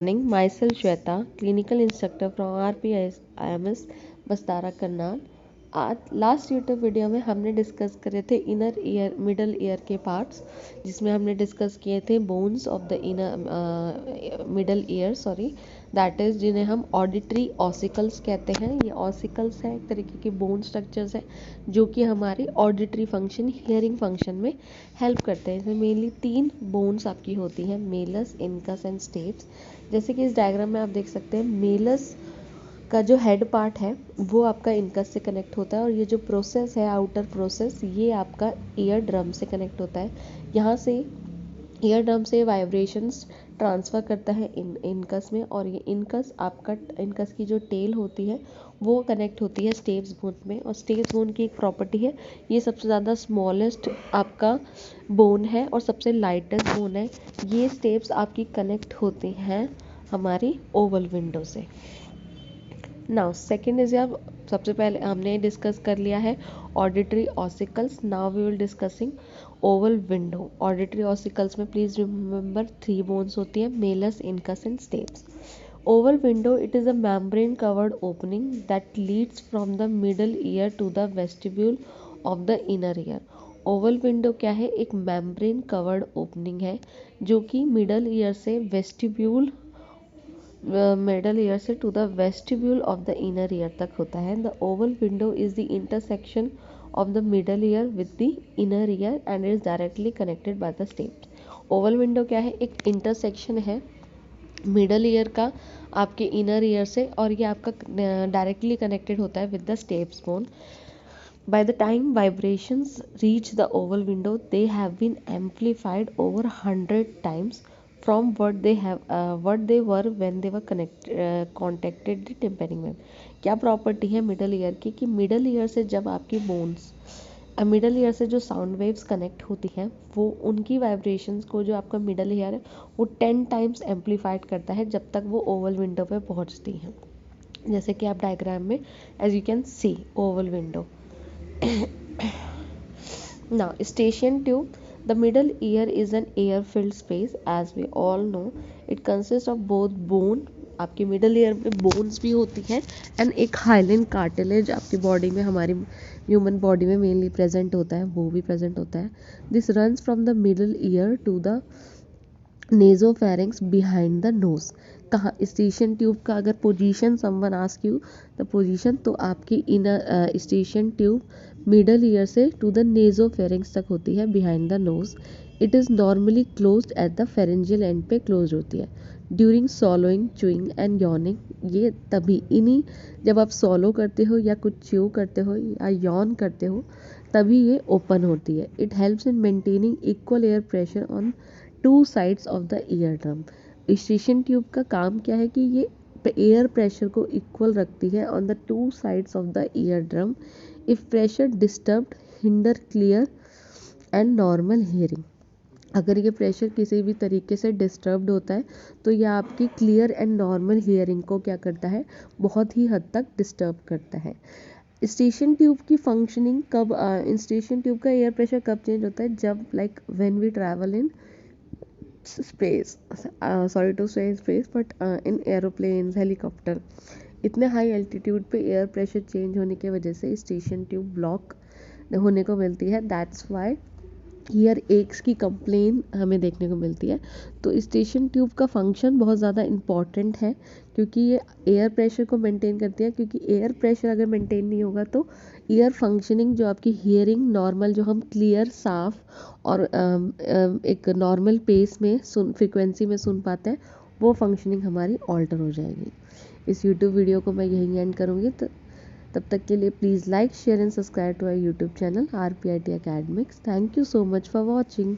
Morning, myself Shweta, clinical instructor from RPIMS बस्तारा Karnal. आज last YouTube video में हमने discuss करे थे इनर ईयर मिडल ईयर के पार्ट्स, जिसमें हमने डिस्कस किए थे bones of the inner middle ear, sorry, that is जिन्हें हम ऑडिटरी ऑसिकल्स कहते हैं। ये ऑसिकल्स है, एक तरीके के बोन स्ट्रक्चर्स है जो कि हमारी ऑडिटरी फंक्शन, हियरिंग फंक्शन में हेल्प करते हैं। इसमें मेनली 3 बोन्स आपकी होती हैं, मेलस, इनकस एंड स्टेप्स। जैसे कि इस डायग्राम में आप देख सकते हैं, मेलस का जो हेड पार्ट है वो आपका इनकस से कनेक्ट होता है, और ये जो प्रोसेस है, आउटर प्रोसेस, ये आपका ईयर ड्रम से कनेक्ट होता है। यहाँ से ईयर ड्रम से वाइब्रेशंस ट्रांसफ़र करता है इनकस में, और ये इनकस आपका, इनकस की जो टेल होती है वो कनेक्ट होती है स्टेप्स बोन में। और स्टेप्स बोन की एक प्रॉपर्टी है, ये सबसे ज़्यादा स्मॉलेस्ट आपका बोन है और सबसे लाइटेस्ट बोन है। ये स्टेप्स आपकी कनेक्ट होती हैं हमारी ओवल विंडो से। नाउ सेकेंड इज, अब सबसे पहले हमने डिस्कस कर लिया है auditory ossicles. Now we will discussing oval window. Auditory ossicles में प्लीज रिमेंबर 3 बोन्स होती हैं, malleus, incus and stapes. Oval window, it is a membrane covered opening that leads from the middle ear to the vestibule of the inner ear. Oval window क्या है? एक membrane covered opening है जो कि middle ear से vestibule, middle ear से to the vestibule of the inner ear तक होता है। The oval window is the intersection of the middle ear with the inner ear and is directly connected by the stapes. Oval window क्या है? एक intersection है middle ear का आपके inner ear से, और ये आपका डायरेक्टली कनेक्टेड होता है with the steps bone. By the time vibrations reach the oval window, they have been amplified over 100 times from what they were when they were contacted the tympanic membrane. क्या property है middle ear की कि middle ear से जब आपकी bones, middle ear से जो sound waves connect होती हैं, वो उनकी वाइब्रेशंस को, जो आपका मिडल ईयर है, वो 10 टाइम्स एम्पलीफाइड करता है जब तक वो ओवल विंडो पे पहुंचती हैं। जैसे कि आप डायग्राम में as you can see oval window. Now, eustachian tube. The middle ear is an air-filled space, as we all know. It consists of both bone, आपकी मिडल ईयर में बोन्स भी होती हैं, एंड एक हाइलिन कार्टिलेज आपकी body में, हमारी human body में मेनली प्रेजेंट होता है, वो भी प्रेजेंट होता है। This runs from the middle ear to the nasopharynx behind the nose. कहाँ स्टेशन ट्यूब का अगर position someone ask you the position, तो आपकी inner eustachian tube middle ear से टू द नेजोफेरिंग्स तक होती है, behind the nose. It is normally closed at the pharyngeal end पे क्लोज होती है। ड्यूरिंग सॉलोइंग, च्यूइंग एंड यॉनिंग, ये तभी, इन्हीं, जब आप सॉलो करते हो या कुछ च्यू करते हो या यॉन करते हो, तभी ये ओपन होती है। It helps in maintaining equal air pressure on 2 sides of the ear drum. Station tube का काम क्या है कि ये एयर प्रेशर को इक्वल रखती है on the 2 sides of the ear drum. If pressure disturbed, hinder clear and normal hearing. अगर ये प्रेशर किसी भी तरीके से डिस्टर्ब्ड होता है तो यह आपकी क्लियर एंड नॉर्मल हियरिंग को क्या करता है? बहुत ही हद तक डिस्टर्ब करता है। स्टेशन ट्यूब की फंक्शनिंग कब, स्टेशन ट्यूब का एयर प्रेशर कब चेंज होता है? जब, like when we travel in space, sorry to say space, but in aeroplanes, helicopter, इतने हाई एल्टीट्यूड पे एयर प्रेशर चेंज होने की वजह से स्टेशन ट्यूब ब्लॉक होने को मिलती है। दैट्स वाई ईयर एक्स की कंप्लेन हमें देखने को मिलती है। तो स्टेशन ट्यूब का फंक्शन बहुत ज़्यादा इम्पॉर्टेंट है, क्योंकि ये एयर प्रेशर को मेंटेन करती है। क्योंकि एयर प्रेशर अगर मेंटेन नहीं होगा तो ईयर फंक्शनिंग, जो आपकी हियरिंग नॉर्मल, जो हम क्लियर, साफ और एक नॉर्मल पेस में फ्रिक्वेंसी में सुन पाते हैं, वो फंक्शनिंग हमारी ऑल्टर हो जाएगी। इस यूट्यूब वीडियो को मैं यहीं एंड करूँगी। तो तब तक के लिए please like, share and subscribe to our YouTube channel RPIT Academics. Thank you so much for watching.